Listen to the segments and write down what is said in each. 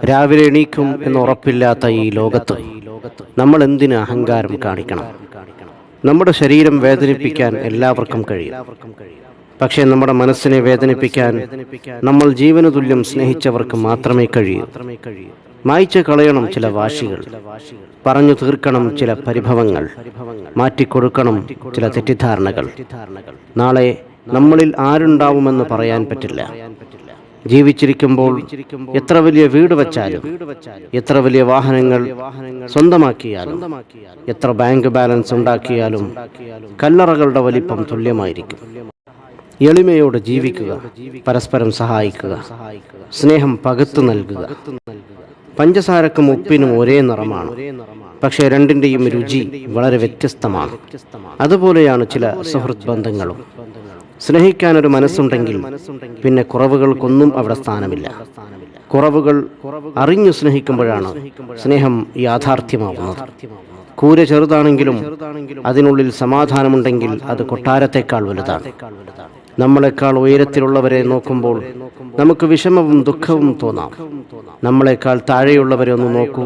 രാവിലെ എണീക്കും എന്നുറപ്പില്ലാത്ത ഈ ലോകത്ത് നമ്മൾ എന്തിന് അഹങ്കാരം കാണിക്കണം? നമ്മുടെ ശരീരം വേദനിപ്പിക്കാൻ എല്ലാവർക്കും കഴിയും. പക്ഷേ നമ്മുടെ മനസ്സിനെ വേദനിപ്പിക്കാൻ നമ്മൾ ജീവനു തുല്യം സ്നേഹിച്ചവർക്ക് മാത്രമേ കഴിയൂ. മായ്ച്ചു കളയണം ചില വാശികൾ, പറഞ്ഞു തീർക്കണം ചില പരിഭവങ്ങൾ, മാറ്റിക്കൊടുക്കണം ചില തെറ്റിദ്ധാരണകൾ. നാളെ നമ്മളിൽ ആരുണ്ടാവുമെന്ന് പറയാൻ പറ്റില്ല. ജീവിച്ചിരിക്കുമ്പോൾ എത്ര വലിയ വീട് വച്ചാലും, എത്ര വലിയ വാഹനങ്ങൾ സ്വന്തമാക്കിയാലും, എത്ര ബാങ്ക് ബാലൻസ് ഉണ്ടാക്കിയാലും കല്ലറകളുടെ വലിപ്പം തുല്യമായിരിക്കും. എളിമയോട് ജീവിക്കുക, പരസ്പരം സഹായിക്കുക, സ്നേഹം പകുത്തു നൽകുക. പഞ്ചസാരക്കും ഉപ്പിനും ഒരേ നിറമാണ്, പക്ഷേ രണ്ടിൻ്റെയും രുചി വളരെ വ്യത്യസ്തമാണ്. അതുപോലെയാണ് ചില സുഹൃത്ത് ബന്ധങ്ങളും. സ്നേഹിക്കാനൊരു മനസ്സുണ്ടെങ്കിൽ പിന്നെ കുറവുകൾക്കൊന്നും അവിടെ സ്ഥാനമില്ല. കുറവുകൾ അറിഞ്ഞു സ്നേഹിക്കുമ്പോഴാണ് സ്നേഹം യാഥാർത്ഥ്യമാവുന്നത്. കൂര ചെറുതാണെങ്കിലും അതിനുള്ളിൽ സമാധാനമുണ്ടെങ്കിൽ അത് കൊട്ടാരത്തെക്കാൾ വലുതാണ്. നമ്മളെക്കാൾ ഉയരത്തിലുള്ളവരെ നോക്കുമ്പോൾ നമുക്ക് വിഷമവും ദുഃഖവും തോന്നാം. നമ്മളെക്കാൾ താഴെയുള്ളവരെ ഒന്ന് നോക്കൂ,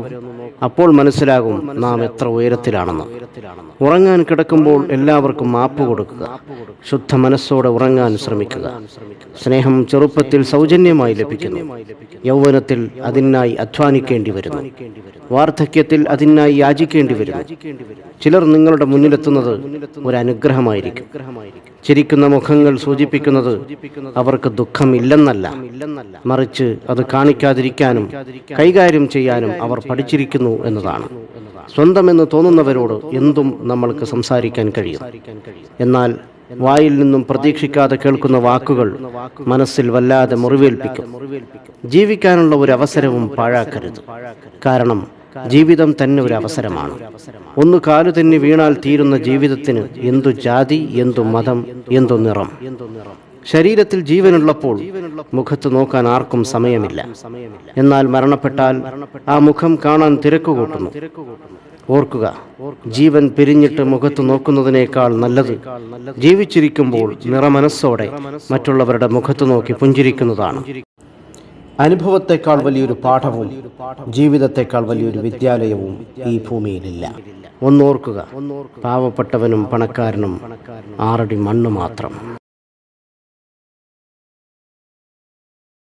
അപ്പോൾ മനസ്സിലാകും നാം എത്ര ഉയരത്തിലാണെന്ന്. ഉറങ്ങാൻ കിടക്കുമ്പോൾ എല്ലാവർക്കും മാപ്പ് കൊടുക്കുക. ശുദ്ധ മനസ്സോടെ ഉറങ്ങാൻ ശ്രമിക്കുക. സ്നേഹം ചെറുപ്പത്തിൽ സൗജന്യമായി ലഭിക്കുന്നു. യൗവനത്തിൽ അതിനായി അധ്വാനിക്കേണ്ടി വരുന്നു. വാർദ്ധക്യത്തിൽ അതിനായി യാചിക്കേണ്ടി വരുന്നു. ചിലർ നിങ്ങളുടെ മുന്നിലെത്തുന്നത് ഒരു അനുഗ്രഹമായിരിക്കും. ചിരിക്കുന്ന മുഖങ്ങൾ സൂചിപ്പിക്കുന്നത് അവർക്ക് ദുഃഖമില്ലെന്നല്ല, മറിച്ച് അത് കാണിക്കാതിരിക്കാനും കൈകാര്യം ചെയ്യാനും അവർ പഠിച്ചിരിക്കുന്നു എന്നതാണ്. സ്വന്തമെന്ന് തോന്നുന്നവരോട് എന്തും നമ്മൾക്ക് സംസാരിക്കാൻ കഴിയും. എന്നാൽ വായിൽ നിന്നും പ്രതീക്ഷിക്കാതെ കേൾക്കുന്ന വാക്കുകൾ മനസ്സിൽ വല്ലാതെ മുറിവേൽപ്പിക്കും. ജീവിക്കാനുള്ള ഒരു അവസരവും പാഴാക്കരുത്. കാരണം ജീവിതം തന്നെ ഒരു അവസരമാണ്. ഒന്ന് കാലു തെന്നി വീണാൽ തീരുന്ന ജീവിതത്തിന് എന്തു ജാതി, എന്തു മതം, എന്തു നിറം. ശരീരത്തിൽ ജീവനുള്ളപ്പോൾ മുഖത്ത് നോക്കാൻ ആർക്കും സമയമില്ല. എന്നാൽ മരണപ്പെട്ടാൽ ആ മുഖം കാണാൻ തിരക്കുകൂട്ടുന്നു. ഓർക്കുക, ജീവൻ പിരിഞ്ഞിട്ട് മുഖത്ത് നോക്കുന്നതിനേക്കാൾ നല്ലത് ജീവിച്ചിരിക്കുമ്പോൾ നിറമനസ്സോടെ മറ്റുള്ളവരുടെ മുഖത്ത് നോക്കി പുഞ്ചിരിക്കുന്നതാണ്. അനുഭവത്തെക്കാൾ വലിയൊരു പാഠവും ജീവിതത്തെക്കാൾ വലിയൊരു വിദ്യാലയവും ഈ ഭൂമിയിലില്ല. ഒന്നോർക്കുക, പാവപ്പെട്ടവനും പണക്കാരനും 6 അടി മണ്ണ് മാത്രം.